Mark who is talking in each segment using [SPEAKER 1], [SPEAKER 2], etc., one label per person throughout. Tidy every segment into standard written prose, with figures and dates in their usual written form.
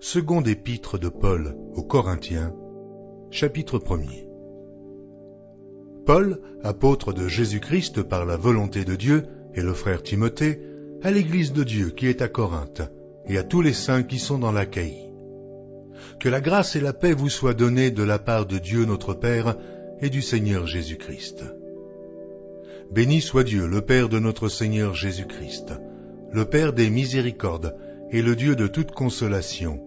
[SPEAKER 1] Seconde épître de Paul aux Corinthiens, chapitre 1er. Paul, apôtre de Jésus-Christ par la volonté de Dieu, et le frère Timothée, à l'Église de Dieu qui est à Corinthe, et à tous les saints qui sont dans l'Achaïe. Que la grâce et la paix vous soient données de la part de Dieu notre Père et du Seigneur Jésus-Christ. Béni soit Dieu, le Père de notre Seigneur Jésus-Christ, le Père des miséricordes et le Dieu de toute consolation,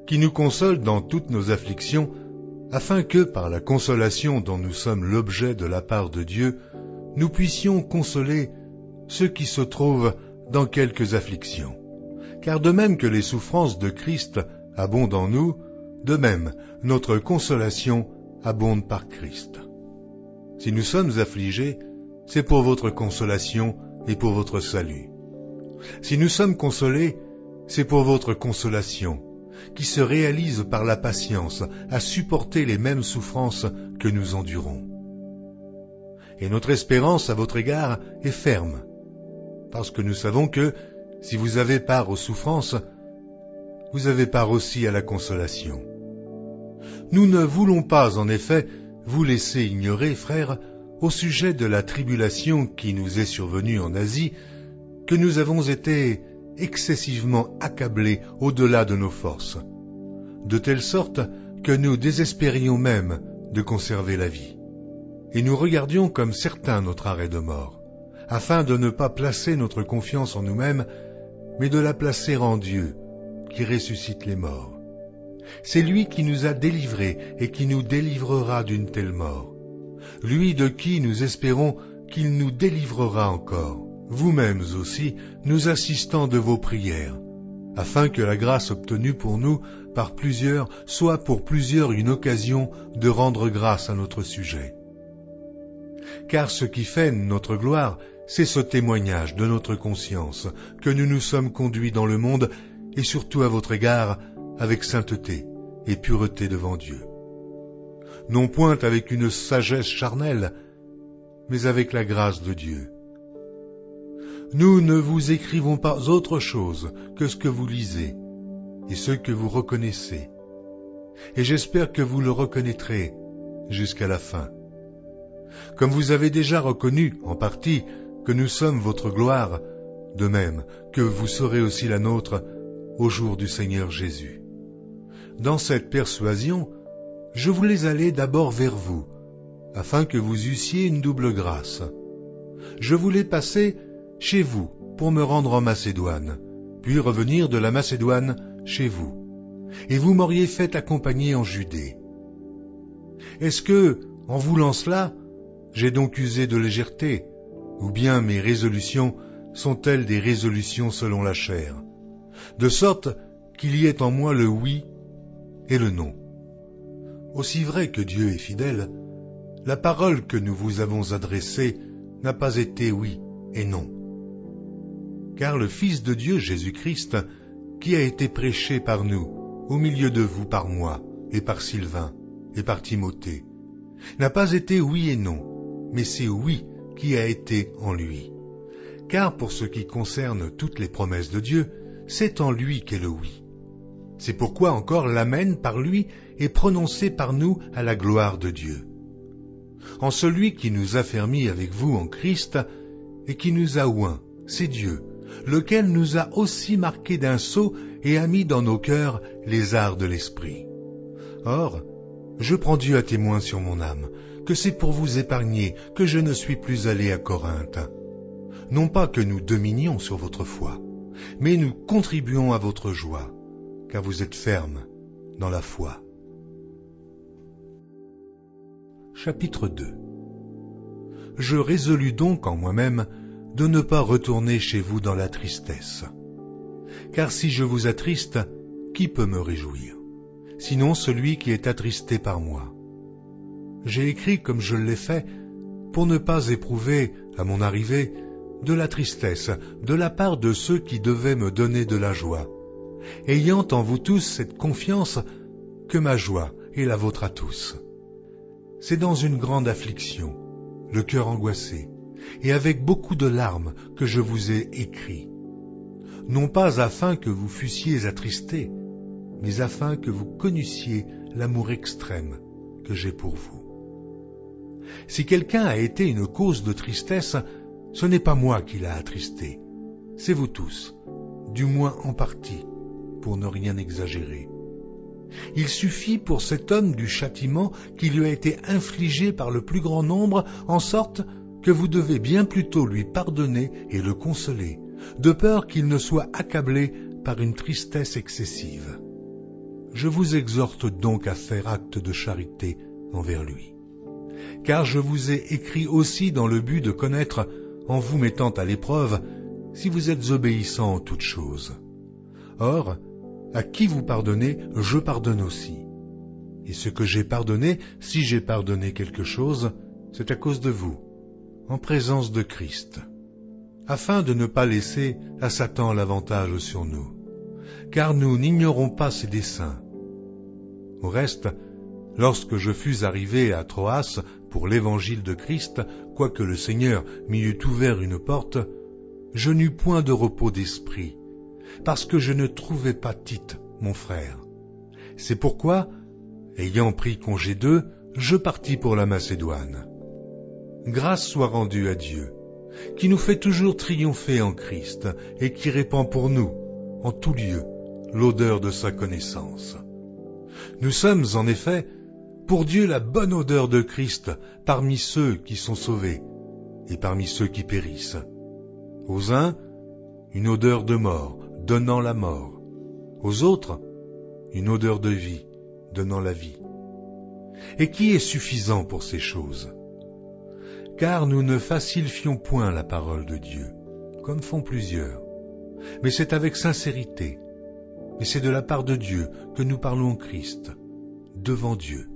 [SPEAKER 1] qui nous console dans toutes nos afflictions, afin que, par la consolation dont nous sommes l'objet de la part de Dieu, nous puissions consoler ceux qui se trouvent dans quelques afflictions. Car de même que les souffrances de Christ abondent en nous, de même notre consolation abonde par Christ. Si nous sommes affligés, c'est pour votre consolation et pour votre salut. Si nous sommes consolés, c'est pour votre consolation, qui se réalise par la patience à supporter les mêmes souffrances que nous endurons. Et notre espérance à votre égard est ferme, parce que nous savons que, si vous avez part aux souffrances, vous avez part aussi à la consolation. Nous ne voulons pas, en effet, vous laisser ignorer, frères, au sujet de la tribulation qui nous est survenue en Asie, que nous avons été excessivement accablés au-delà de nos forces, de telle sorte que nous désespérions même de conserver la vie. Et nous regardions comme certain notre arrêt de mort, afin de ne pas placer notre confiance en nous-mêmes, mais de la placer en Dieu, qui ressuscite les morts. C'est lui qui nous a délivrés et qui nous délivrera d'une telle mort. Lui de qui nous espérons qu'il nous délivrera encore, vous-mêmes aussi, nous assistant de vos prières, afin que la grâce obtenue pour nous par plusieurs soit pour plusieurs une occasion de rendre grâce à notre sujet. Car ce qui fait notre gloire, c'est ce témoignage de notre conscience, que nous nous sommes conduits dans le monde, et surtout à votre égard, avec sainteté et pureté devant Dieu. Non point avec une sagesse charnelle, mais avec la grâce de Dieu. Nous ne vous écrivons pas autre chose que ce que vous lisez, et ce que vous reconnaissez, et j'espère que vous le reconnaîtrez jusqu'à la fin. Comme vous avez déjà reconnu, en partie, que nous sommes votre gloire, de même que vous serez aussi la nôtre au jour du Seigneur Jésus. Dans cette persuasion, je voulais aller d'abord vers vous, afin que vous eussiez une double grâce. Je voulais passer chez vous pour me rendre en Macédoine, puis revenir de la Macédoine chez vous, et vous m'auriez fait accompagner en Judée. Est-ce que, en voulant cela, j'ai donc usé de légèreté, ou bien mes résolutions sont-elles des résolutions selon la chair, de sorte qu'il y ait en moi le oui et le non? Aussi vrai que Dieu est fidèle, la parole que nous vous avons adressée n'a pas été oui et non. Car le Fils de Dieu Jésus-Christ, qui a été prêché par nous, au milieu de vous par moi, et par Sylvain, et par Timothée, n'a pas été oui et non, mais c'est oui qui a été en lui. Car pour ce qui concerne toutes les promesses de Dieu, c'est en lui qu'est le oui. C'est pourquoi encore l'amen par lui est prononcé par nous à la gloire de Dieu. En celui qui nous a fermis avec vous en Christ, et qui nous a oints, c'est Dieu, lequel nous a aussi marqués d'un sceau et a mis dans nos cœurs les arts de l'esprit. Or, je prends Dieu à témoin sur mon âme, que c'est pour vous épargner que je ne suis plus allé à Corinthe. Non pas que nous dominions sur votre foi, mais nous contribuons à votre joie, car vous êtes fermes dans la foi. Chapitre 2. Je résolus donc en moi-même de ne pas retourner chez vous dans la tristesse. Car si je vous attriste, qui peut me réjouir, sinon celui qui est attristé par moi? J'ai écrit comme je l'ai fait, pour ne pas éprouver, à mon arrivée, de la tristesse de la part de ceux qui devaient me donner de la joie, ayant en vous tous cette confiance que ma joie est la vôtre à tous. C'est dans une grande affliction, le cœur angoissé, et avec beaucoup de larmes que je vous ai écrit, non pas afin que vous fussiez attristés, mais afin que vous connussiez l'amour extrême que j'ai pour vous. Si quelqu'un a été une cause de tristesse, ce n'est pas moi qui l'a attristé, c'est vous tous, du moins en partie, pour ne rien exagérer. Il suffit pour cet homme du châtiment qui lui a été infligé par le plus grand nombre, en sorte que vous devez bien plutôt lui pardonner et le consoler, de peur qu'il ne soit accablé par une tristesse excessive. Je vous exhorte donc à faire acte de charité envers lui. Car je vous ai écrit aussi dans le but de connaître, en vous mettant à l'épreuve, si vous êtes obéissants en toutes choses. Or, à qui vous pardonnez, je pardonne aussi. Et ce que j'ai pardonné, si j'ai pardonné quelque chose, c'est à cause de vous, en présence de Christ, afin de ne pas laisser à Satan l'avantage sur nous, car nous n'ignorons pas ses desseins. Au reste, lorsque je fus arrivé à Troas pour l'évangile de Christ, quoique le Seigneur m'y eût ouvert une porte, je n'eus point de repos d'esprit, parce que je ne trouvais pas Tite, mon frère. C'est pourquoi, ayant pris congé d'eux, je partis pour la Macédoine. Grâce soit rendue à Dieu, qui nous fait toujours triompher en Christ et qui répand pour nous, en tout lieu, l'odeur de sa connaissance. Nous sommes, en effet, pour Dieu la bonne odeur de Christ parmi ceux qui sont sauvés et parmi ceux qui périssent. Aux uns, une odeur de mort, donnant la mort. Aux autres, une odeur de vie, donnant la vie. Et qui est suffisant pour ces choses? Car nous ne facilifions point la parole de Dieu, comme font plusieurs, mais c'est avec sincérité, et c'est de la part de Dieu que nous parlons en Christ, devant Dieu.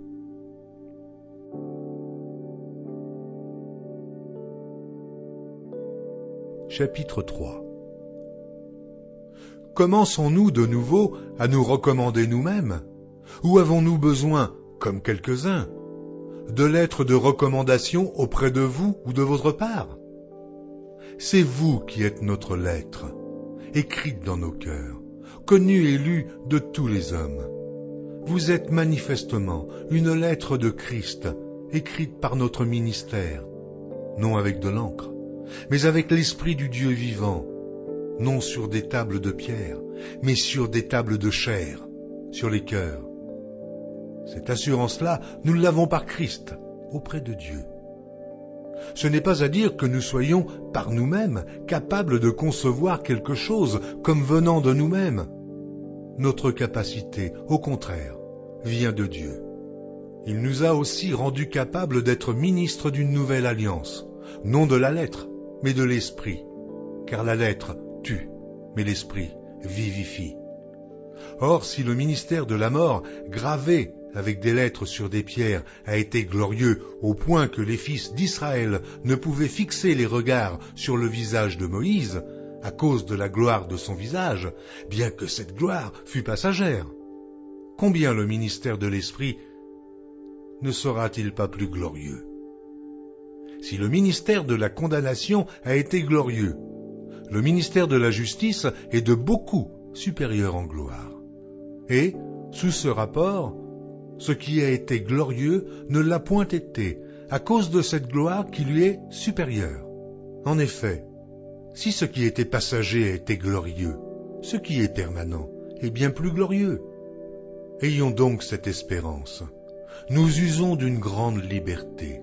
[SPEAKER 1] Chapitre 3. Commençons-nous de nouveau à nous recommander nous-mêmes, ou avons-nous besoin, comme quelques-uns, de lettres de recommandation auprès de vous ou de votre part? C'est vous qui êtes notre lettre, écrite dans nos cœurs, connue et lue de tous les hommes. Vous êtes manifestement une lettre de Christ, écrite par notre ministère, non avec de l'encre, mais avec l'Esprit du Dieu vivant, non sur des tables de pierre, mais sur des tables de chair, sur les cœurs. Cette assurance-là, nous l'avons par Christ, auprès de Dieu. Ce n'est pas à dire que nous soyons, par nous-mêmes, capables de concevoir quelque chose comme venant de nous-mêmes. Notre capacité, au contraire, vient de Dieu. Il nous a aussi rendus capables d'être ministres d'une nouvelle alliance, non de la lettre, mais de l'esprit, car la lettre tue, mais l'esprit vivifie. Or, si le ministère de la mort, gravé avec des lettres sur des pierres, a été glorieux au point que les fils d'Israël ne pouvaient fixer les regards sur le visage de Moïse, à cause de la gloire de son visage, bien que cette gloire fût passagère, combien le ministère de l'Esprit ne sera-t-il pas plus glorieux? Si le ministère de la condamnation a été glorieux, le ministère de la justice est de beaucoup supérieur en gloire. Et, sous ce rapport, ce qui a été glorieux ne l'a point été, à cause de cette gloire qui lui est supérieure. En effet, si ce qui était passager a été glorieux, ce qui est permanent est bien plus glorieux. Ayons donc cette espérance. Nous usons d'une grande liberté.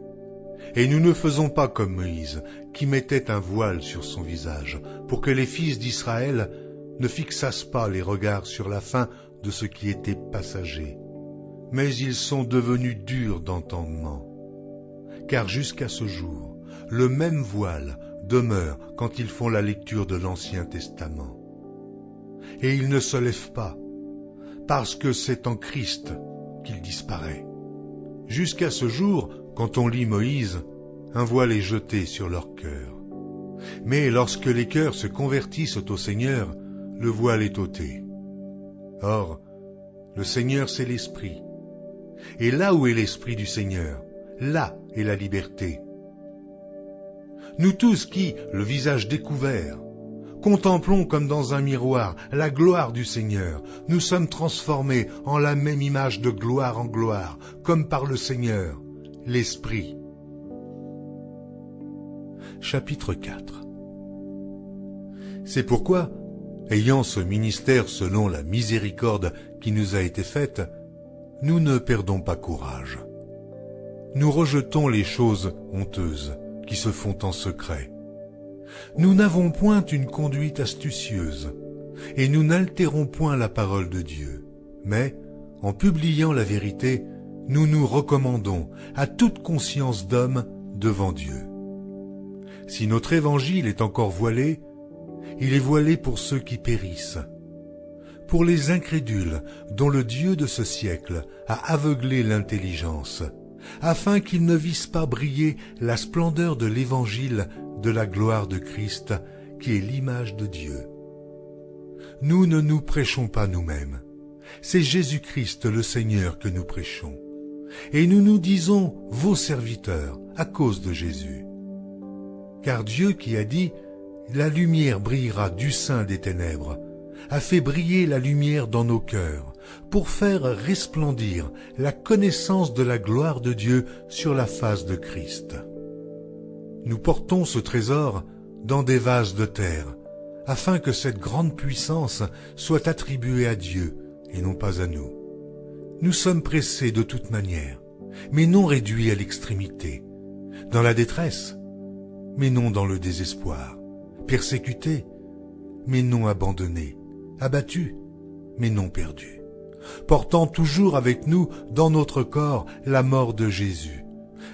[SPEAKER 1] Et nous ne faisons pas comme Moïse, qui mettait un voile sur son visage, pour que les fils d'Israël ne fixassent pas les regards sur la fin de ce qui était passager. Mais ils sont devenus durs d'entendement. Car jusqu'à ce jour, le même voile demeure quand ils font la lecture de l'Ancien Testament. Et il ne se lève pas, parce que c'est en Christ qu'il disparaît. Jusqu'à ce jour, quand on lit Moïse, un voile est jeté sur leur cœur. Mais lorsque les cœurs se convertissent au Seigneur, le voile est ôté. Or, le Seigneur c'est l'Esprit. Et là où est l'Esprit du Seigneur, là est la liberté. Nous tous qui, le visage découvert, contemplons comme dans un miroir la gloire du Seigneur. Nous sommes transformés en la même image de gloire en gloire, comme par le Seigneur, l'Esprit. Chapitre 4. C'est pourquoi, ayant ce ministère selon la miséricorde qui nous a été faite, nous ne perdons pas courage. Nous rejetons les choses honteuses qui se font en secret. Nous n'avons point une conduite astucieuse, et nous n'altérons point la parole de Dieu, mais, en publiant la vérité, nous nous recommandons à toute conscience d'homme devant Dieu. Si notre évangile est encore voilé, il est voilé pour ceux qui périssent, pour les incrédules dont le Dieu de ce siècle a aveuglé l'intelligence, afin qu'ils ne vissent pas briller la splendeur de l'évangile de la gloire de Christ, qui est l'image de Dieu. Nous ne nous prêchons pas nous-mêmes, c'est Jésus-Christ le Seigneur que nous prêchons, et nous nous disons vos serviteurs à cause de Jésus. Car Dieu qui a dit « La lumière brillera du sein des ténèbres », a fait briller la lumière dans nos cœurs, pour faire resplendir la connaissance de la gloire de Dieu sur la face de Christ. Nous portons ce trésor dans des vases de terre, afin que cette grande puissance soit attribuée à Dieu et non pas à nous. Nous sommes pressés de toute manière, mais non réduits à l'extrémité, dans la détresse, mais non dans le désespoir, persécutés, mais non abandonnés, abattus, mais non perdus, portant toujours avec nous dans notre corps la mort de Jésus,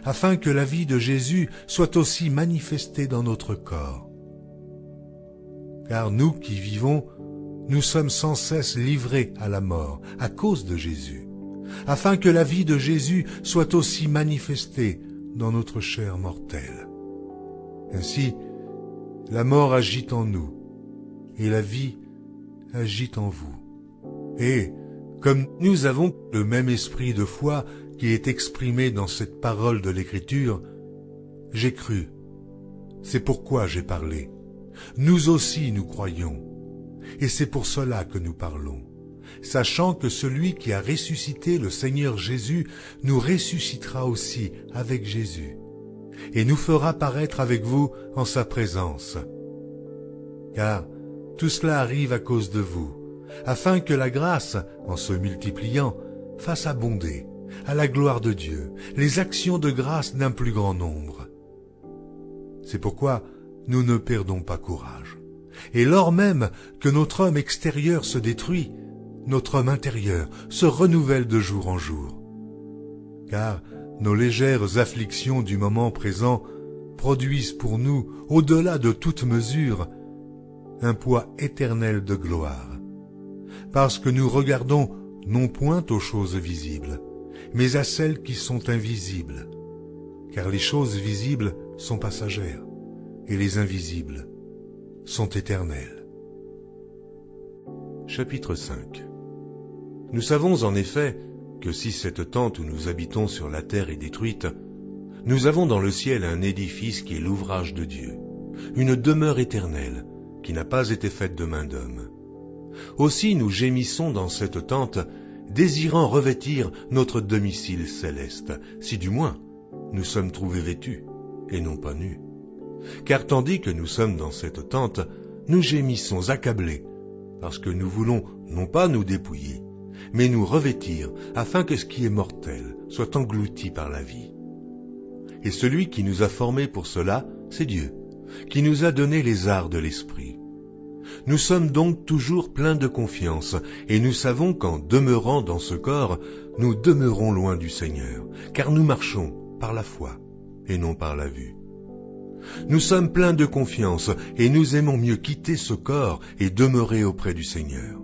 [SPEAKER 1] afin que la vie de Jésus soit aussi manifestée dans notre corps. Car nous qui vivons, nous sommes sans cesse livrés à la mort à cause de Jésus, afin que la vie de Jésus soit aussi manifestée dans notre chair mortelle. Ainsi, la mort agit en nous, et la vie agit en vous. Et, comme nous avons le même esprit de foi qui est exprimé dans cette parole de l'Écriture, j'ai cru, c'est pourquoi j'ai parlé. Nous aussi nous croyons, et c'est pour cela que nous parlons, sachant que celui qui a ressuscité le Seigneur Jésus nous ressuscitera aussi avec Jésus, et nous fera paraître avec vous en sa présence. Car tout cela arrive à cause de vous, afin que la grâce, en se multipliant, fasse abonder, à la gloire de Dieu, les actions de grâce d'un plus grand nombre. C'est pourquoi nous ne perdons pas courage. Et lors même que notre homme extérieur se détruit, notre homme intérieur se renouvelle de jour en jour. Car nos légères afflictions du moment présent produisent pour nous, au-delà de toute mesure, un poids éternel de gloire. Parce que nous regardons non point aux choses visibles, mais à celles qui sont invisibles. Car les choses visibles sont passagères, et les invisibles sont éternelles. Chapitre 5. Nous savons en effet que si cette tente où nous habitons sur la terre est détruite, nous avons dans le ciel un édifice qui est l'ouvrage de Dieu, une demeure éternelle qui n'a pas été faite de main d'homme. Aussi nous gémissons dans cette tente, désirant revêtir notre domicile céleste, si du moins nous sommes trouvés vêtus et non pas nus. Car tandis que nous sommes dans cette tente, nous gémissons accablés, parce que nous voulons non pas nous dépouiller, mais nous revêtir, afin que ce qui est mortel soit englouti par la vie. Et celui qui nous a formés pour cela, c'est Dieu, qui nous a donné les arts de l'esprit. Nous sommes donc toujours pleins de confiance, et nous savons qu'en demeurant dans ce corps, nous demeurons loin du Seigneur, car nous marchons par la foi, et non par la vue. Nous sommes pleins de confiance, et nous aimons mieux quitter ce corps et demeurer auprès du Seigneur.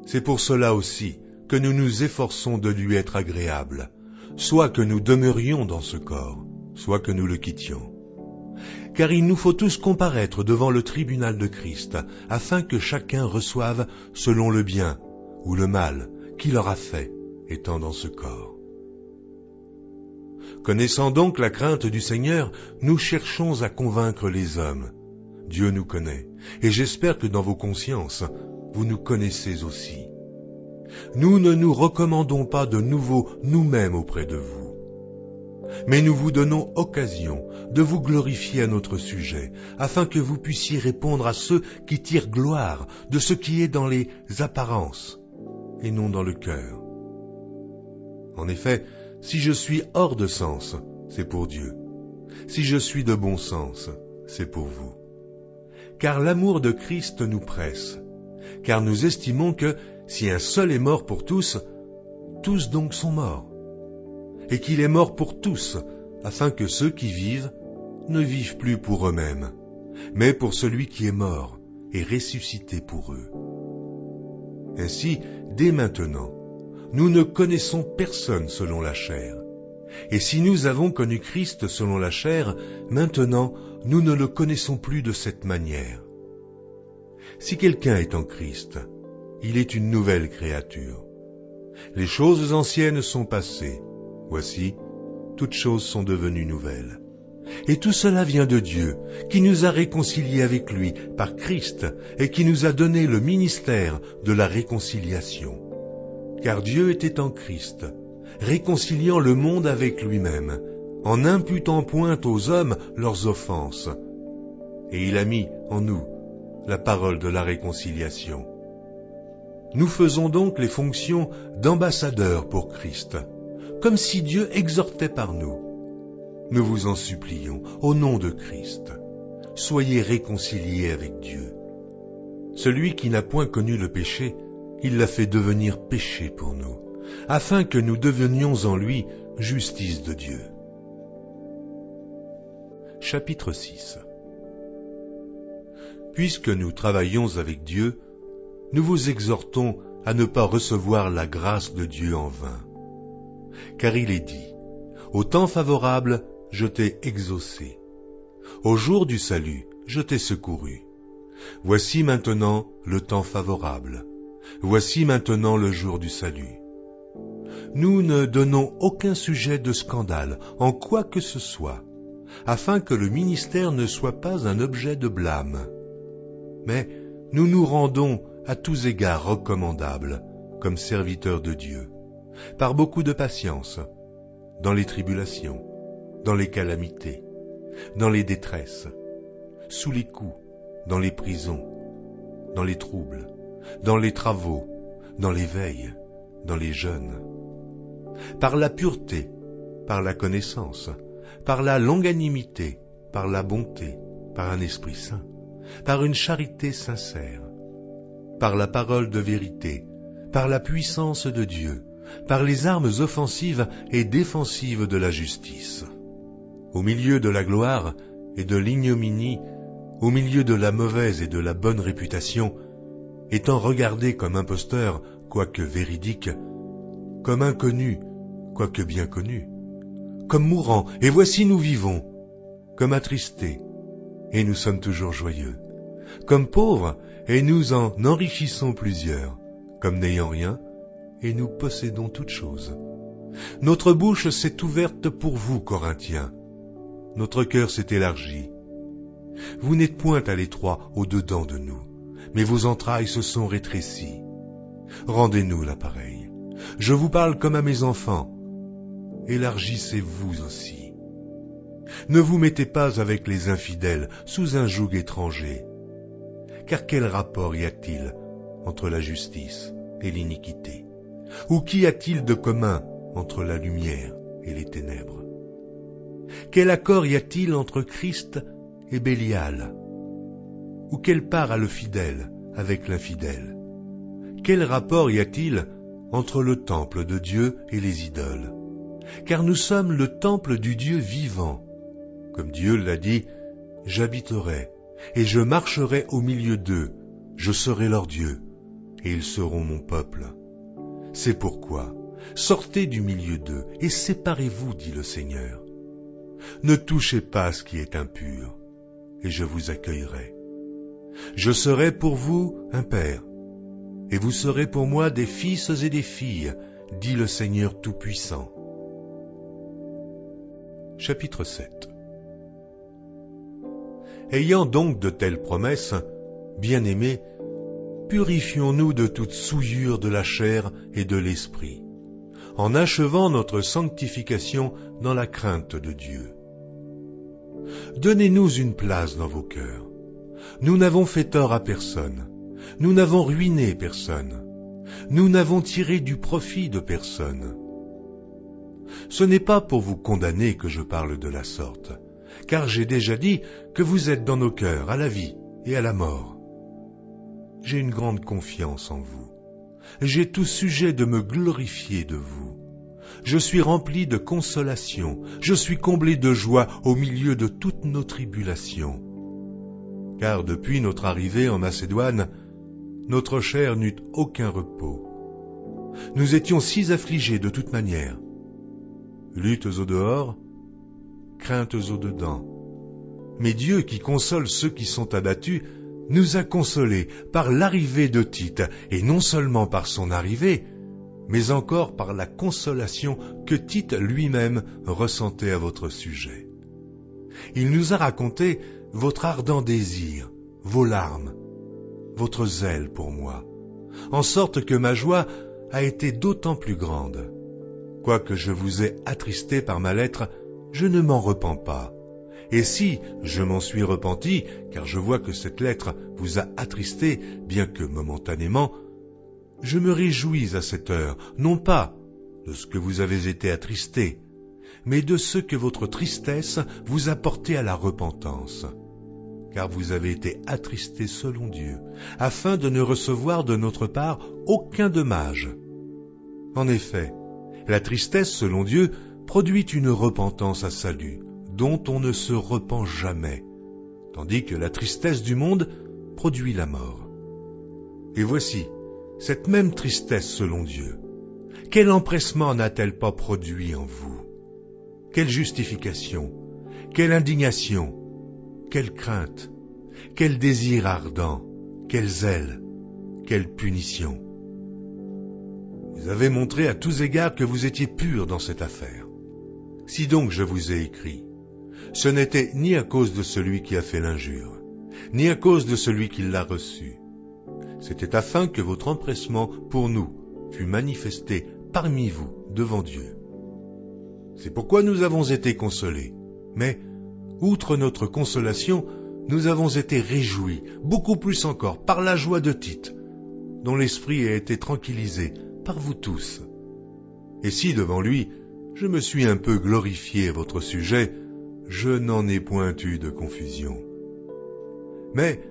[SPEAKER 1] C'est pour cela aussi que nous nous efforçons de lui être agréables, soit que nous demeurions dans ce corps, soit que nous le quittions. Car il nous faut tous comparaître devant le tribunal de Christ, afin que chacun reçoive selon le bien ou le mal qu'il aura fait, étant dans ce corps. Connaissant donc la crainte du Seigneur, nous cherchons à convaincre les hommes, Dieu nous connaît, et j'espère que dans vos consciences, vous nous connaissez aussi. Nous ne nous recommandons pas de nouveau nous-mêmes auprès de vous, mais nous vous donnons occasion de vous glorifier à notre sujet, afin que vous puissiez répondre à ceux qui tirent gloire de ce qui est dans les apparences, et non dans le cœur. En effet, si je suis hors de sens, c'est pour Dieu. Si je suis de bon sens, c'est pour vous. Car l'amour de Christ nous presse, car nous estimons que si un seul est mort pour tous, tous donc sont morts, et qu'il est mort pour tous, afin que ceux qui vivent ne vivent plus pour eux-mêmes, mais pour celui qui est mort et ressuscité pour eux. Ainsi, dès maintenant, nous ne connaissons personne selon la chair. Et si nous avons connu Christ selon la chair, maintenant nous ne le connaissons plus de cette manière. Si quelqu'un est en Christ, il est une nouvelle créature. Les choses anciennes sont passées. Voici, toutes choses sont devenues nouvelles. Et tout cela vient de Dieu, qui nous a réconciliés avec lui par Christ et qui nous a donné le ministère de la réconciliation. Car Dieu était en Christ, réconciliant le monde avec lui-même, en n'imputant point aux hommes leurs offenses. Et il a mis en nous la parole de la réconciliation. Nous faisons donc les fonctions d'ambassadeurs pour Christ, comme si Dieu exhortait par nous. Nous vous en supplions, au nom de Christ, soyez réconciliés avec Dieu. Celui qui n'a point connu le péché, il l'a fait devenir péché pour nous, afin que nous devenions en lui justice de Dieu. Chapitre 6. Puisque nous travaillons avec Dieu, nous vous exhortons à ne pas recevoir la grâce de Dieu en vain. Car il est dit, « Au temps favorable, je t'ai exaucé. Au jour du salut, je t'ai secouru. Voici maintenant le temps favorable. Voici maintenant le jour du salut. » Nous ne donnons aucun sujet de scandale en quoi que ce soit, afin que le ministère ne soit pas un objet de blâme. Mais nous nous rendons à tous égards recommandables, comme serviteurs de Dieu, par beaucoup de patience, dans les tribulations, dans les calamités, dans les détresses, sous les coups, dans les prisons, dans les troubles, dans les travaux, dans les veilles, dans les jeûnes, par la pureté, par la connaissance, par la longanimité, par la bonté, par un esprit saint, par une charité sincère, par la parole de vérité, par la puissance de Dieu, par les armes offensives et défensives de la justice. Au milieu de la gloire et de l'ignominie, au milieu de la mauvaise et de la bonne réputation, étant regardé comme imposteur, quoique véridique, comme inconnu, quoique bien connu, comme mourant, et voici nous vivons, comme attristés, et nous sommes toujours joyeux, comme pauvres, et nous en enrichissons plusieurs, comme n'ayant rien, et nous possédons toutes choses. Notre bouche s'est ouverte pour vous, Corinthiens. Notre cœur s'est élargi. Vous n'êtes point à l'étroit au-dedans de nous, mais vos entrailles se sont rétrécies. Rendez-nous l'appareil. Je vous parle comme à mes enfants. Élargissez-vous aussi. Ne vous mettez pas avec les infidèles sous un joug étranger. Car quel rapport y a-t-il entre la justice et l'iniquité? Ou qu'y a-t-il de commun entre la lumière et les ténèbres? Quel accord y a-t-il entre Christ et Bélial? Ou quelle part a le fidèle avec l'infidèle? Quel rapport y a-t-il entre le temple de Dieu et les idoles? Car nous sommes le temple du Dieu vivant. Comme Dieu l'a dit, « J'habiterai et je marcherai au milieu d'eux, je serai leur Dieu, et ils seront mon peuple. » C'est pourquoi, sortez du milieu d'eux et séparez-vous, dit le Seigneur. Ne touchez pas à ce qui est impur, et je vous accueillerai. Je serai pour vous un père, et vous serez pour moi des fils et des filles, dit le Seigneur Tout-Puissant. Chapitre 7. Ayant donc de telles promesses, bien-aimés, purifions-nous de toute souillure de la chair et de l'esprit, en achevant notre sanctification dans la crainte de Dieu. Donnez-nous une place dans vos cœurs. Nous n'avons fait tort à personne. Nous n'avons ruiné personne. Nous n'avons tiré du profit de personne. Ce n'est pas pour vous condamner que je parle de la sorte, car j'ai déjà dit que vous êtes dans nos cœurs à la vie et à la mort. J'ai une grande confiance en vous. J'ai tout sujet de me glorifier de vous. Je suis rempli de consolation, je suis comblé de joie au milieu de toutes nos tribulations. Car depuis notre arrivée en Macédoine, notre chair n'eut aucun repos. Nous étions si affligés de toute manière. Luttes au dehors, craintes au dedans. Mais Dieu qui console ceux qui sont abattus, nous a consolés par l'arrivée de Tite, et non seulement par son arrivée, mais encore par la consolation que Tite lui-même ressentait à votre sujet. Il nous a raconté votre ardent désir, vos larmes, votre zèle pour moi, en sorte que ma joie a été d'autant plus grande. Quoique je vous ai attristé par ma lettre, je ne m'en repens pas. Et si je m'en suis repenti, car je vois que cette lettre vous a attristé, bien que momentanément, je me réjouis à cette heure, non pas de ce que vous avez été attristé, mais de ce que votre tristesse vous a porté à la repentance. Car vous avez été attristé selon Dieu, afin de ne recevoir de notre part aucun dommage. En effet, la tristesse selon Dieu produit une repentance à salut, dont on ne se repent jamais, tandis que la tristesse du monde produit la mort. Et voici, cette même tristesse selon Dieu, quel empressement n'a-t-elle pas produit en vous? Quelle justification, quelle indignation, quelle crainte, quel désir ardent, quel zèle, quelle punition. Vous avez montré à tous égards que vous étiez purs dans cette affaire. Si donc je vous ai écrit, ce n'était ni à cause de celui qui a fait l'injure, ni à cause de celui qui l'a reçu. C'était afin que votre empressement pour nous fût manifesté parmi vous devant Dieu. C'est pourquoi nous avons été consolés. Mais, outre notre consolation, nous avons été réjouis, beaucoup plus encore, par la joie de Tite, dont l'esprit a été tranquillisé par vous tous. Et si devant lui, je me suis un peu glorifié à votre sujet, je n'en ai point eu de confusion. Mais,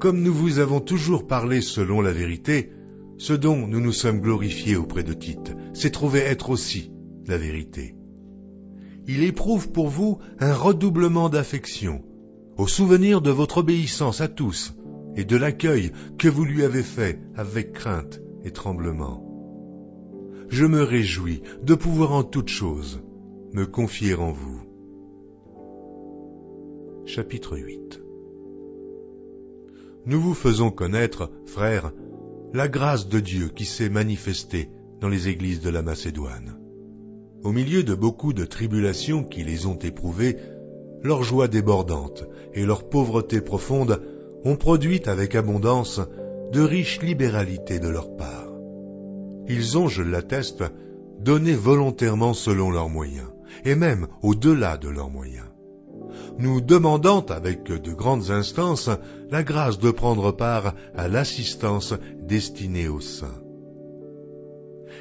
[SPEAKER 1] comme nous vous avons toujours parlé selon la vérité, ce dont nous nous sommes glorifiés auprès de Tite s'est trouvé être aussi la vérité. Il éprouve pour vous un redoublement d'affection, au souvenir de votre obéissance à tous et de l'accueil que vous lui avez fait avec crainte et tremblement. Je me réjouis de pouvoir en toutes choses me confier en vous. Chapitre 8. Nous vous faisons connaître, frères, la grâce de Dieu qui s'est manifestée dans les églises de la Macédoine. Au milieu de beaucoup de tribulations qui les ont éprouvées, leur joie débordante et leur pauvreté profonde ont produit avec abondance de riches libéralités de leur part. Ils ont, je l'atteste, donné volontairement selon leurs moyens, et même au-delà de leurs moyens, nous demandant avec de grandes instances la grâce de prendre part à l'assistance destinée aux saints.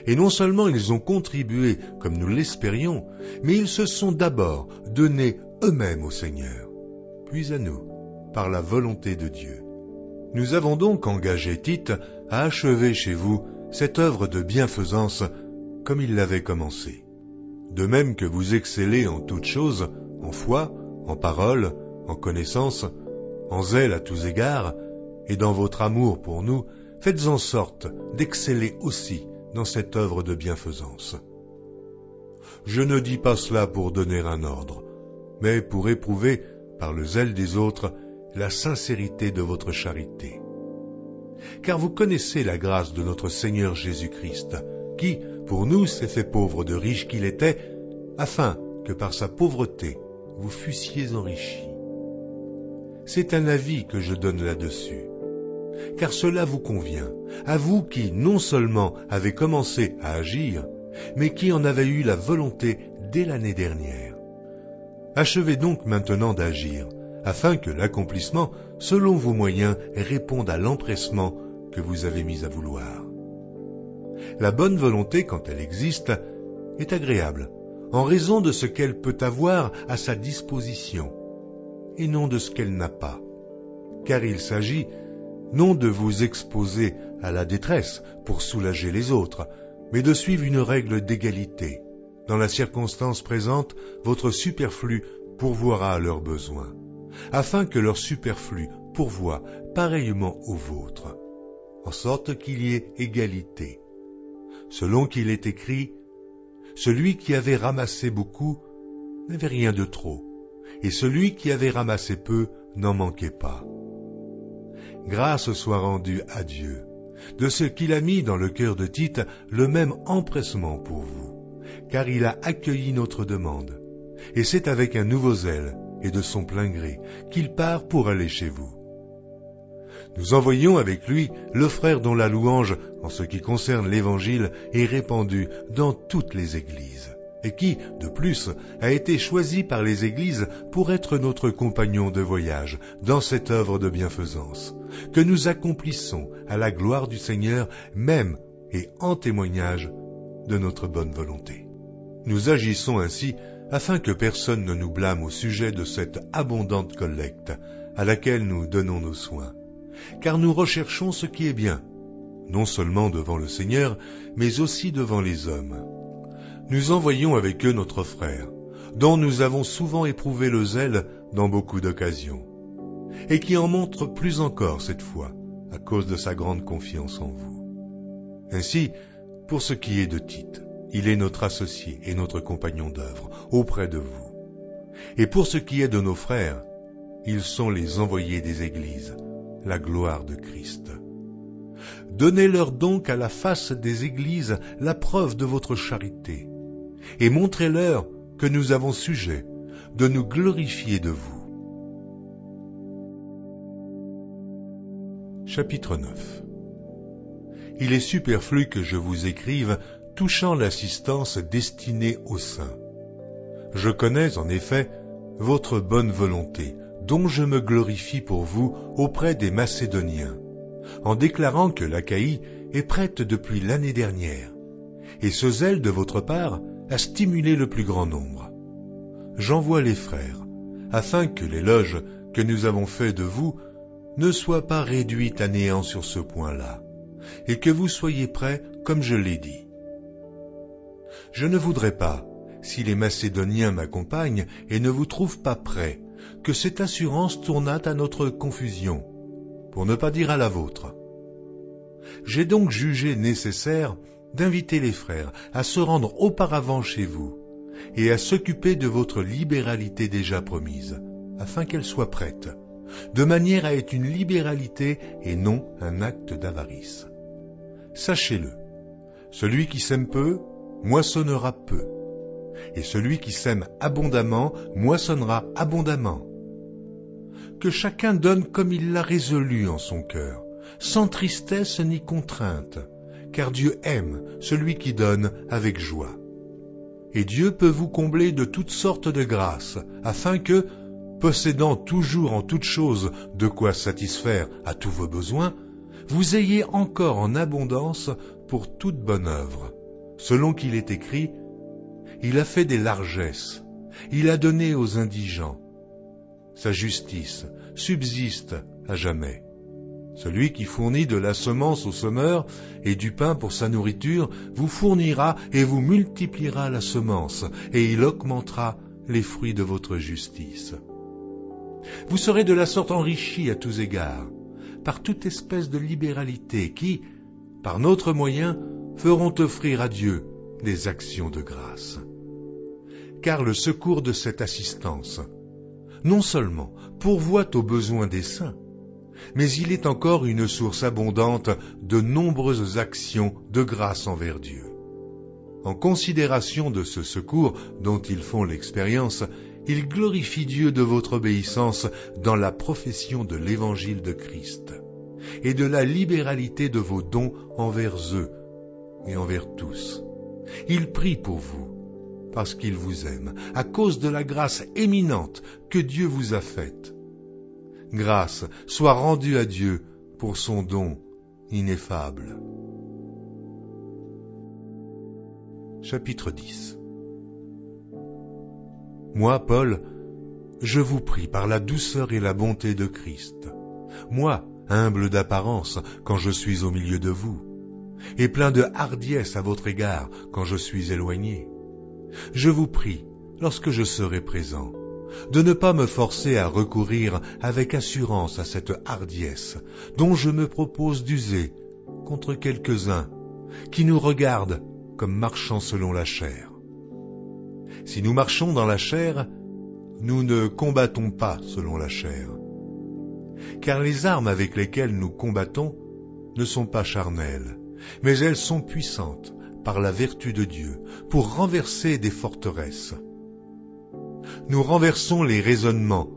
[SPEAKER 1] Et non seulement ils ont contribué comme nous l'espérions, mais ils se sont d'abord donnés eux-mêmes au Seigneur, puis à nous, par la volonté de Dieu. Nous avons donc engagé Tite à achever chez vous cette œuvre de bienfaisance comme il l'avait commencé. De même que vous excellez en toutes choses, en foi, en parole, en connaissance, en zèle à tous égards, et dans votre amour pour nous, faites en sorte d'exceller aussi dans cette œuvre de bienfaisance. Je ne dis pas cela pour donner un ordre, mais pour éprouver, par le zèle des autres, la sincérité de votre charité. Car vous connaissez la grâce de notre Seigneur Jésus-Christ, qui, pour nous, s'est fait pauvre de riche qu'il était, afin que par sa pauvreté, vous fussiez enrichis. c'est un avis que je donne là-dessus. Car cela vous convient, à vous qui non seulement avez commencé à agir, mais qui en avez eu la volonté dès l'année dernière. Achevez donc maintenant d'agir, afin que l'accomplissement, selon vos moyens, réponde à l'empressement que vous avez mis à vouloir. La bonne volonté, quand elle existe, est agréable, en raison de ce qu'elle peut avoir à sa disposition, et non de ce qu'elle n'a pas. Car il s'agit non de vous exposer à la détresse pour soulager les autres, mais de suivre une règle d'égalité. Dans la circonstance présente, votre superflu pourvoira à leurs besoins, afin que leur superflu pourvoie pareillement au vôtre, en sorte qu'il y ait égalité. Selon qu'il est écrit, « Celui qui avait ramassé beaucoup n'avait rien de trop, et celui qui avait ramassé peu n'en manquait pas. » Grâce soit rendue à Dieu, de ce qu'il a mis dans le cœur de Tite le même empressement pour vous, car il a accueilli notre demande, et c'est avec un nouveau zèle et de son plein gré qu'il part pour aller chez vous. Nous envoyons avec lui le frère dont la louange, en ce qui concerne l'Évangile, est répandue dans toutes les églises, et qui, de plus, a été choisi par les églises pour être notre compagnon de voyage dans cette œuvre de bienfaisance, que nous accomplissons à la gloire du Seigneur, même et en témoignage de notre bonne volonté. Nous agissons ainsi afin que personne ne nous blâme au sujet de cette abondante collecte à laquelle nous donnons nos soins, car nous recherchons ce qui est bien, non seulement devant le Seigneur, mais aussi devant les hommes. Nous envoyons avec eux notre frère, dont nous avons souvent éprouvé le zèle dans beaucoup d'occasions, et qui en montre plus encore cette fois, à cause de sa grande confiance en vous. Ainsi, pour ce qui est de Tite, il est notre associé et notre compagnon d'œuvre auprès de vous. Et pour ce qui est de nos frères, ils sont les envoyés des églises, la gloire de Christ. Donnez-leur donc à la face des églises la preuve de votre charité, et montrez-leur que nous avons sujet de nous glorifier de vous. Chapitre 9. Il est superflu que je vous écrive touchant l'assistance destinée aux saints. Je connais en effet votre bonne volonté, dont je me glorifie pour vous auprès des Macédoniens, en déclarant que l'Achaïe est prête depuis l'année dernière, et ce zèle de votre part a stimulé le plus grand nombre. J'envoie les frères, afin que l'éloge que nous avons fait de vous ne soit pas réduit à néant sur ce point-là, et que vous soyez prêts comme je l'ai dit. Je ne voudrais pas, si les Macédoniens m'accompagnent et ne vous trouvent pas prêts, que cette assurance tournât à notre confusion, pour ne pas dire à la vôtre. J'ai donc jugé nécessaire d'inviter les frères à se rendre auparavant chez vous et à s'occuper de votre libéralité déjà promise, afin qu'elle soit prête, de manière à être une libéralité et non un acte d'avarice. Sachez-le, celui qui sème peu, moissonnera peu, et celui qui sème abondamment, moissonnera abondamment. Que chacun donne comme il l'a résolu en son cœur, sans tristesse ni contrainte, car Dieu aime celui qui donne avec joie. Et Dieu peut vous combler de toutes sortes de grâces, afin que, possédant toujours en toutes choses de quoi satisfaire à tous vos besoins, vous ayez encore en abondance pour toute bonne œuvre. Selon qu'il est écrit, « Il a fait des largesses, il a donné aux indigents. Sa justice subsiste à jamais. Celui qui fournit de la semence au semeur et du pain pour sa nourriture vous fournira et vous multipliera la semence, et il augmentera les fruits de votre justice. Vous serez de la sorte enrichis à tous égards, par toute espèce de libéralité qui, par notre moyen, feront offrir à Dieu des actions de grâce. Car le secours de cette assistance, non seulement pourvoit aux besoins des saints, mais il est encore une source abondante de nombreuses actions de grâce envers Dieu. En considération de ce secours dont ils font l'expérience, il glorifie Dieu de votre obéissance dans la profession de l'évangile de Christ et de la libéralité de vos dons envers eux et envers tous. Il prie pour vous, parce qu'il vous aime, à cause de la grâce éminente que Dieu vous a faite. Grâce soit rendue à Dieu pour son don ineffable. Chapitre 10. Moi, Paul, je vous prie par la douceur et la bonté de Christ, moi, humble d'apparence quand je suis au milieu de vous, et plein de hardiesse à votre égard quand je suis éloigné. Je vous prie, lorsque je serai présent, de ne pas me forcer à recourir avec assurance à cette hardiesse dont je me propose d'user contre quelques-uns qui nous regardent comme marchant selon la chair. Si nous marchons dans la chair, nous ne combattons pas selon la chair. Car les armes avec lesquelles nous combattons ne sont pas charnelles, mais elles sont puissantes par la vertu de Dieu pour renverser des forteresses. Nous renversons les raisonnements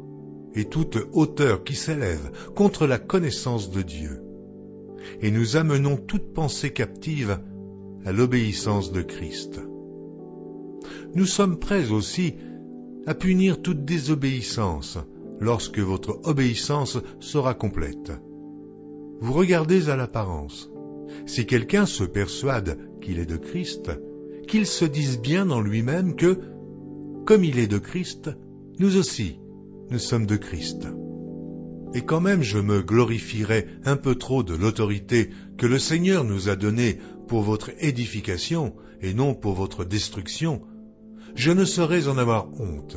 [SPEAKER 1] et toute hauteur qui s'élève contre la connaissance de Dieu, et nous amenons toute pensée captive à l'obéissance de Christ. Nous sommes prêts aussi à punir toute désobéissance lorsque votre obéissance sera complète. Vous regardez à l'apparence. Si quelqu'un se persuade qu'il est de Christ, qu'il se dise bien en lui-même que, comme il est de Christ, nous aussi, nous sommes de Christ. Et quand même je me glorifierai un peu trop de l'autorité que le Seigneur nous a donnée pour votre édification et non pour votre destruction, je ne saurais en avoir honte,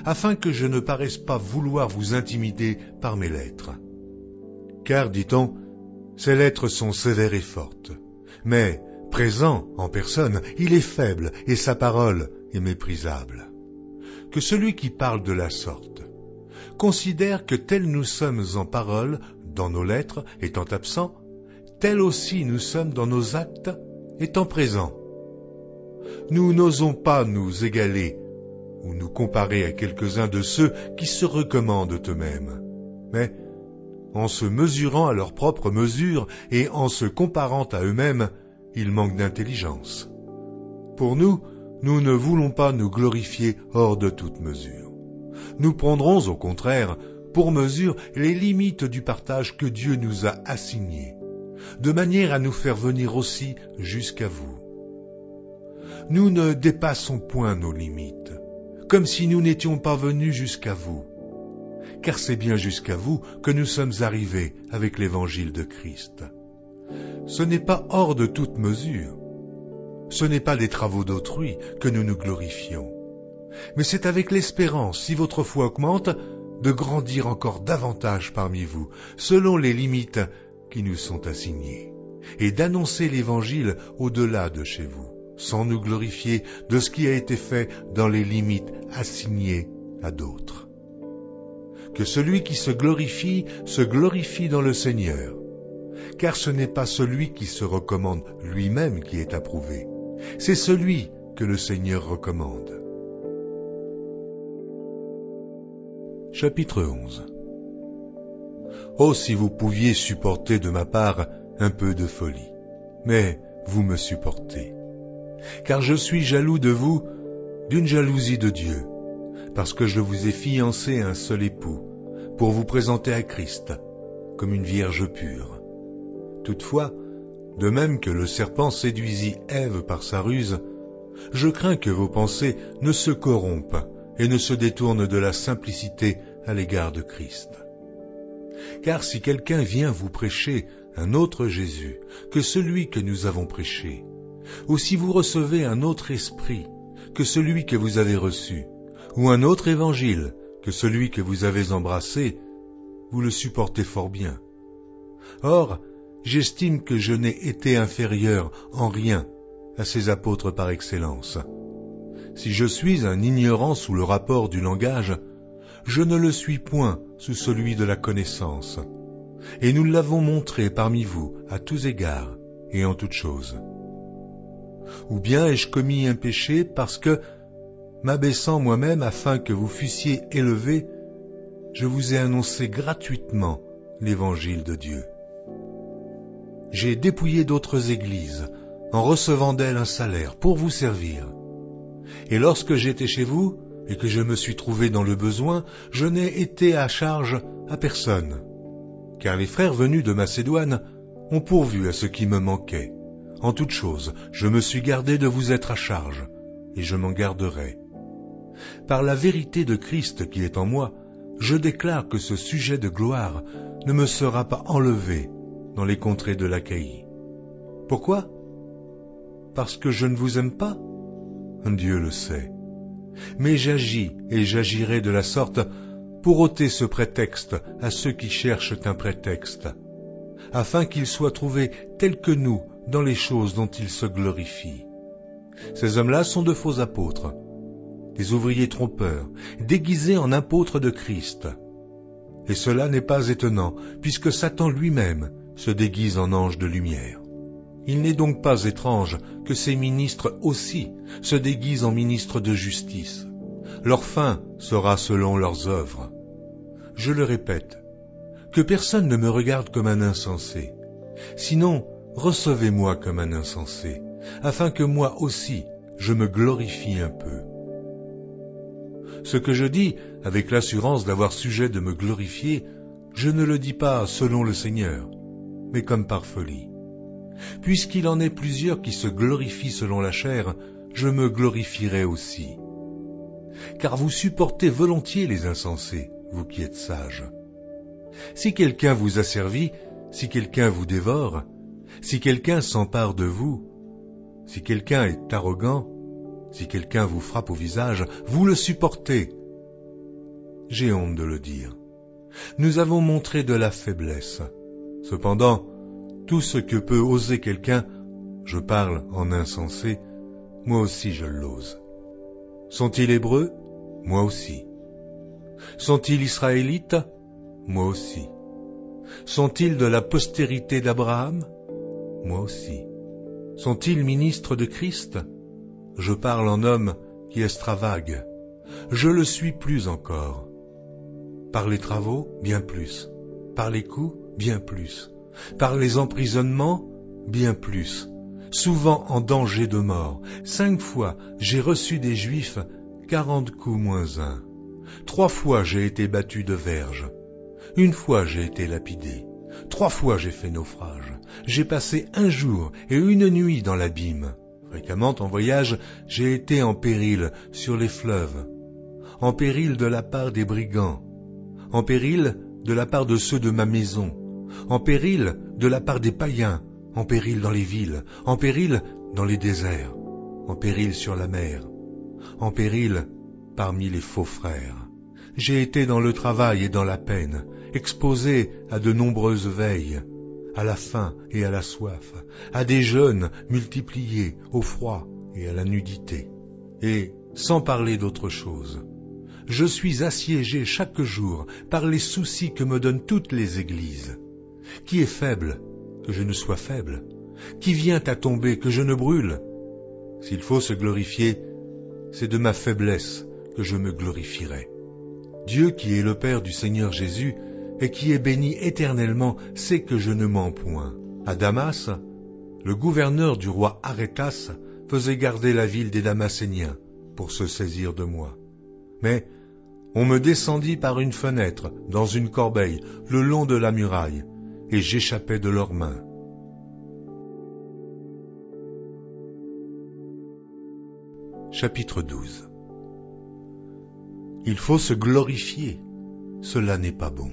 [SPEAKER 1] afin que je ne paraisse pas vouloir vous intimider par mes lettres. Car, dit-on, ces lettres sont sévères et fortes, mais, présent en personne, il est faible et sa parole est méprisable. Que celui qui parle de la sorte considère que tels nous sommes en parole, dans nos lettres, étant absents, tels aussi nous sommes dans nos actes, étant présents. Nous n'osons pas nous égaler ou nous comparer à quelques-uns de ceux qui se recommandent eux-mêmes, mais en se mesurant à leur propre mesure et en se comparant à eux-mêmes, ils manquent d'intelligence. Pour nous, nous ne voulons pas nous glorifier hors de toute mesure. Nous prendrons au contraire pour mesure les limites du partage que Dieu nous a assigné, de manière à nous faire venir aussi jusqu'à vous. Nous ne dépassons point nos limites, comme si nous n'étions pas venus jusqu'à vous, car c'est bien jusqu'à vous que nous sommes arrivés avec l'évangile de Christ. Ce n'est pas hors de toute mesure, ce n'est pas des travaux d'autrui que nous nous glorifions, mais c'est avec l'espérance, si votre foi augmente, de grandir encore davantage parmi vous, selon les limites qui nous sont assignées, et d'annoncer l'évangile au-delà de chez vous, sans nous glorifier de ce qui a été fait dans les limites assignées à d'autres. Que celui qui se glorifie dans le Seigneur, car ce n'est pas celui qui se recommande lui-même qui est approuvé, c'est celui que le Seigneur recommande. Chapitre 11. Oh, si vous pouviez supporter de ma part un peu de folie, mais vous me supportez. Car je suis jaloux de vous d'une jalousie de Dieu, parce que je vous ai fiancé à un seul époux, pour vous présenter à Christ, comme une vierge pure. Toutefois, de même que le serpent séduisit Ève par sa ruse, je crains que vos pensées ne se corrompent et ne se détournent de la simplicité à l'égard de Christ. Car si quelqu'un vient vous prêcher un autre Jésus que celui que nous avons prêché, ou si vous recevez un autre esprit que celui que vous avez reçu, ou un autre évangile que celui que vous avez embrassé, vous le supportez fort bien. Or, j'estime que je n'ai été inférieur en rien à ces apôtres par excellence. Si je suis un ignorant sous le rapport du langage, je ne le suis point sous celui de la connaissance, et nous l'avons montré parmi vous à tous égards et en toutes choses. Ou bien ai-je commis un péché parce que, m'abaissant moi-même afin que vous fussiez élevés, je vous ai annoncé gratuitement l'évangile de Dieu. J'ai dépouillé d'autres églises, en recevant d'elles un salaire pour vous servir. Et lorsque j'étais chez vous, et que je me suis trouvé dans le besoin, je n'ai été à charge à personne. Car les frères venus de Macédoine ont pourvu à ce qui me manquait. En toute chose, je me suis gardé de vous être à charge, et je m'en garderai. Par la vérité de Christ qui est en moi, je déclare que ce sujet de gloire ne me sera pas enlevé dans les contrées de l'Achaïe. Pourquoi? Parce que je ne vous aime pas? Dieu le sait. Mais j'agis et j'agirai de la sorte pour ôter ce prétexte à ceux qui cherchent un prétexte, afin qu'ils soient trouvés tels que nous dans les choses dont ils se glorifient. Ces hommes-là sont de faux apôtres, des ouvriers trompeurs, déguisés en apôtres de Christ. Et cela n'est pas étonnant, puisque Satan lui-même se déguise en ange de lumière. Il n'est donc pas étrange que ces ministres aussi se déguisent en ministres de justice. Leur fin sera selon leurs œuvres. Je le répète, que personne ne me regarde comme un insensé. Sinon, recevez-moi comme un insensé, afin que moi aussi je me glorifie un peu. Ce que je dis, avec l'assurance d'avoir sujet de me glorifier, je ne le dis pas selon le Seigneur, mais comme par folie. Puisqu'il en est plusieurs qui se glorifient selon la chair, je me glorifierai aussi. Car vous supportez volontiers les insensés, vous qui êtes sages. Si quelqu'un vous asservit, si quelqu'un vous dévore, si quelqu'un s'empare de vous, si quelqu'un est arrogant, si quelqu'un vous frappe au visage, vous le supportez. J'ai honte de le dire. Nous avons montré de la faiblesse. Cependant, tout ce que peut oser quelqu'un, je parle en insensé, moi aussi je l'ose. Sont-ils hébreux? Moi aussi. Sont-ils israélites? Moi aussi. Sont-ils de la postérité d'Abraham? Moi aussi. Sont-ils ministres de Christ? Je parle en homme qui extravague. Je le suis plus encore. Par les travaux, bien plus. Par les coups, bien plus. Par les emprisonnements, bien plus. Souvent en danger de mort. 5 fois, j'ai reçu des Juifs 40 coups moins 1. 3 fois, j'ai été battu de verge. 1 fois, j'ai été lapidé. 3 fois, j'ai fait naufrage. J'ai passé 1 jour et 1 nuit dans l'abîme. Fréquemment en voyage, j'ai été en péril sur les fleuves, en péril de la part des brigands, en péril de la part de ceux de ma maison, en péril de la part des païens, en péril dans les villes, en péril dans les déserts, en péril sur la mer, en péril parmi les faux frères. J'ai été dans le travail et dans la peine, exposé à de nombreuses veilles, à la faim et à la soif, à des jeûnes multipliés, au froid et à la nudité. Et, sans parler d'autre chose, je suis assiégé chaque jour par les soucis que me donnent toutes les églises. Qui est faible, que je ne sois faible? Qui vient à tomber, que je ne brûle? S'il faut se glorifier, c'est de ma faiblesse que je me glorifierai. Dieu qui est le Père du Seigneur Jésus, et qui est béni éternellement, sait que je ne mens point. À Damas, le gouverneur du roi Arétas faisait garder la ville des Damascéniens pour se saisir de moi. Mais on me descendit par une fenêtre, dans une corbeille, le long de la muraille, et j'échappais de leurs mains. Chapitre 12. Il faut se glorifier, cela n'est pas bon.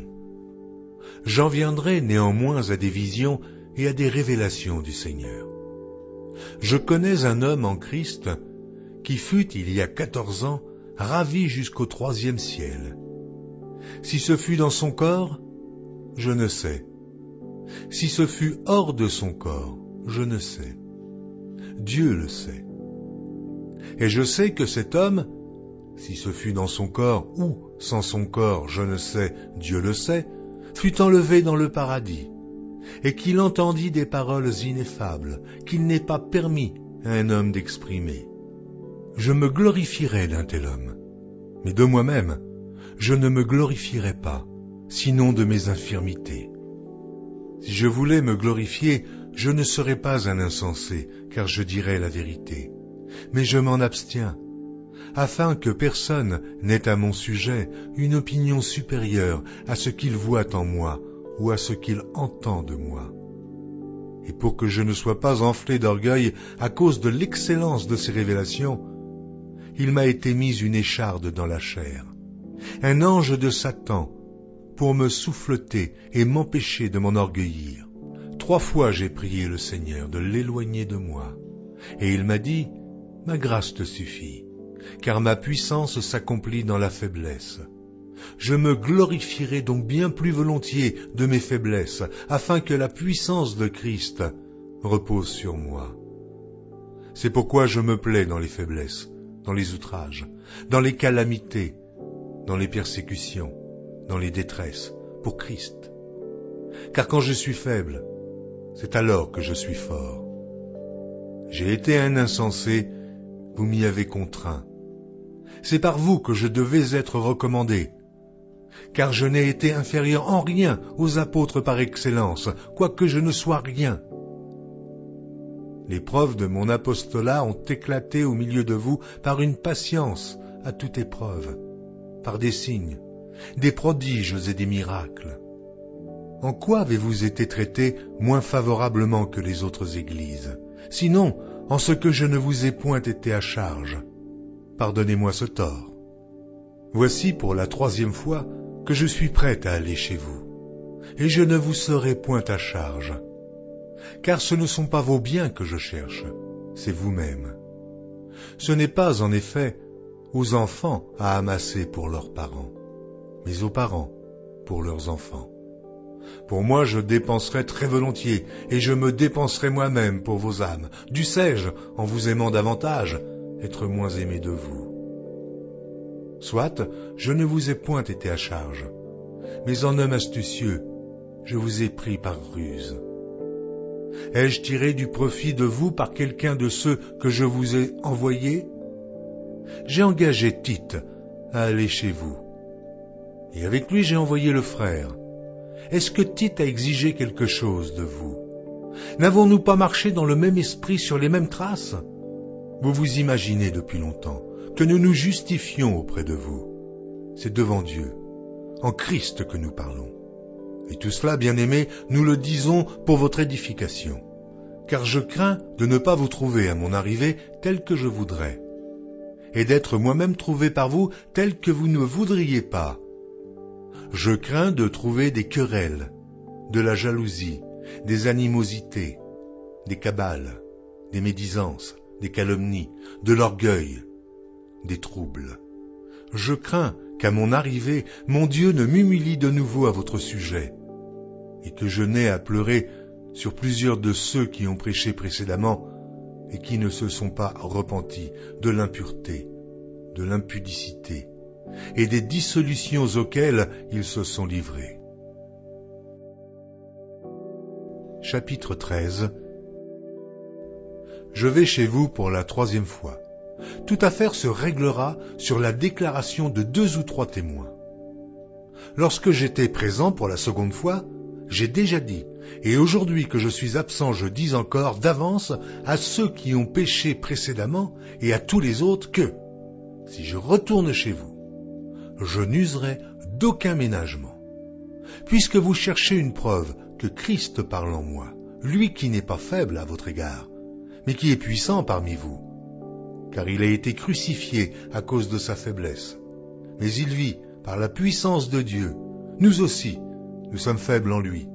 [SPEAKER 1] J'en viendrai néanmoins à des visions et à des révélations du Seigneur. Je connais un homme en Christ qui fut, il y a 14 ans, ravi jusqu'au 3e ciel. Si ce fut dans son corps, je ne sais. Si ce fut hors de son corps, je ne sais. Dieu le sait. Et je sais que cet homme, si ce fut dans son corps ou sans son corps, je ne sais, Dieu le sait, fut enlevé dans le paradis, et qu'il entendit des paroles ineffables qu'il n'est pas permis à un homme d'exprimer. je me glorifierais d'un tel homme. Mais de moi-même, je ne me glorifierais pas, sinon de mes infirmités. Si je voulais me glorifier, je ne serais pas un insensé, car je dirais la vérité. Mais je m'en abstiens, afin que personne n'ait à mon sujet une opinion supérieure à ce qu'il voit en moi ou à ce qu'il entend de moi. Et pour que je ne sois pas enflé d'orgueil à cause de l'excellence de ces révélations, il m'a été mis une écharde dans la chair, un ange de Satan, pour me souffleter et m'empêcher de m'enorgueillir. 3 fois j'ai prié le Seigneur de l'éloigner de moi, et il m'a dit, « Ma grâce te suffit, car ma puissance s'accomplit dans la faiblesse. Je me glorifierai donc bien plus volontiers de mes faiblesses, afin que la puissance de Christ repose sur moi. C'est pourquoi je me plais dans les faiblesses, dans les outrages, dans les calamités, dans les persécutions, dans les détresses, pour Christ. Car quand je suis faible, c'est alors que je suis fort. J'ai été un insensé, vous m'y avez contraint. C'est par vous que je devais être recommandé, car je n'ai été inférieur en rien aux apôtres par excellence, quoique je ne sois rien. Les preuves de mon apostolat ont éclaté au milieu de vous par une patience à toute épreuve, par des signes, des prodiges et des miracles. En quoi avez-vous été traités moins favorablement que les autres églises? Sinon, en ce que je ne vous ai point été à charge. Pardonnez-moi ce tort. Voici pour la 3e fois que je suis prêt à aller chez vous, et je ne vous serai point à charge. Car ce ne sont pas vos biens que je cherche, c'est vous-même. Ce n'est pas, en effet, aux enfants à amasser pour leurs parents, mais aux parents pour leurs enfants. Pour moi, je dépenserai très volontiers, et je me dépenserai moi-même pour vos âmes. Dussé-je, en vous aimant davantage, être moins aimé de vous? Soit, je ne vous ai point été à charge, mais en homme astucieux, je vous ai pris par ruse. Ai-je tiré du profit de vous par quelqu'un de ceux que je vous ai envoyés? J'ai engagé Tite à aller chez vous, et avec lui j'ai envoyé le frère. Est-ce que Tite a exigé quelque chose de vous? N'avons-nous pas marché dans le même esprit sur les mêmes traces? Vous vous imaginez depuis longtemps que nous nous justifions auprès de vous. C'est devant Dieu, en Christ que nous parlons. Et tout cela, bien-aimés, nous le disons pour votre édification, car je crains de ne pas vous trouver à mon arrivée tel que je voudrais, et d'être moi-même trouvé par vous tel que vous ne voudriez pas. Je crains de trouver des querelles, de la jalousie, des animosités, des cabales, des médisances, des calomnies, de l'orgueil, des troubles. Je crains qu'à mon arrivée, mon Dieu ne m'humilie de nouveau à votre sujet, et que je n'aie à pleurer sur plusieurs de ceux qui ont prêché précédemment et qui ne se sont pas repentis de l'impureté, de l'impudicité et des dissolutions auxquelles ils se sont livrés. Chapitre 13. Je vais chez vous pour la 3e fois. Toute affaire se réglera sur la déclaration de 2 ou 3 témoins. Lorsque j'étais présent pour la 2e fois, j'ai déjà dit, et aujourd'hui que je suis absent, je dis encore d'avance à ceux qui ont péché précédemment et à tous les autres que, si je retourne chez vous, je n'userai d'aucun ménagement, puisque vous cherchez une preuve que Christ parle en moi, lui qui n'est pas faible à votre égard, mais qui est puissant parmi vous, car il a été crucifié à cause de sa faiblesse. Mais il vit par la puissance de Dieu. Nous aussi, nous sommes faibles en lui,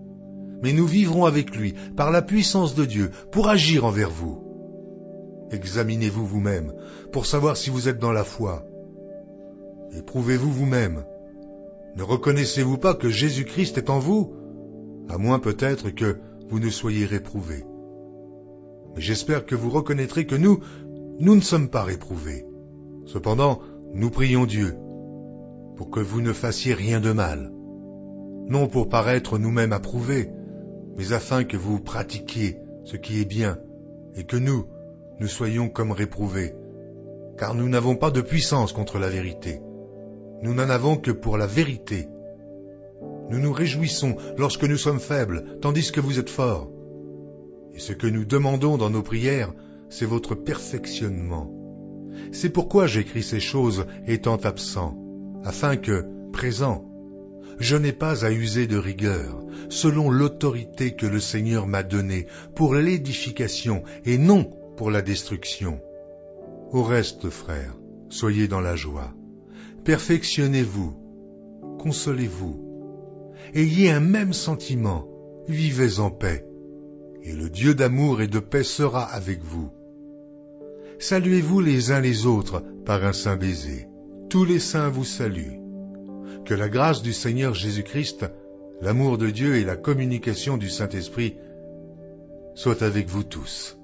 [SPEAKER 1] mais nous vivrons avec lui par la puissance de Dieu pour agir envers vous. Examinez-vous vous-même pour savoir si vous êtes dans la foi. Éprouvez-vous vous-même. Ne reconnaissez-vous pas que Jésus-Christ est en vous, à moins peut-être que vous ne soyez réprouvés. Mais j'espère que vous reconnaîtrez que nous ne sommes pas réprouvés. Cependant, nous prions Dieu pour que vous ne fassiez rien de mal, non pour paraître nous-mêmes approuvés, mais afin que vous pratiquiez ce qui est bien, et que nous soyons comme réprouvés, car nous n'avons pas de puissance contre la vérité. Nous n'en avons que pour la vérité. Nous nous réjouissons lorsque nous sommes faibles, tandis que vous êtes forts. Et ce que nous demandons dans nos prières, c'est votre perfectionnement. C'est pourquoi j'écris ces choses étant absent, afin que, présent, je n'ai pas à user de rigueur, selon l'autorité que le Seigneur m'a donnée pour l'édification et non pour la destruction. Au reste, frères, soyez dans la joie. Perfectionnez-vous, consolez-vous, ayez un même sentiment, vivez en paix, et le Dieu d'amour et de paix sera avec vous. Saluez-vous les uns les autres par un saint baiser. Tous les saints vous saluent. Que la grâce du Seigneur Jésus-Christ, l'amour de Dieu et la communication du Saint-Esprit soient avec vous tous.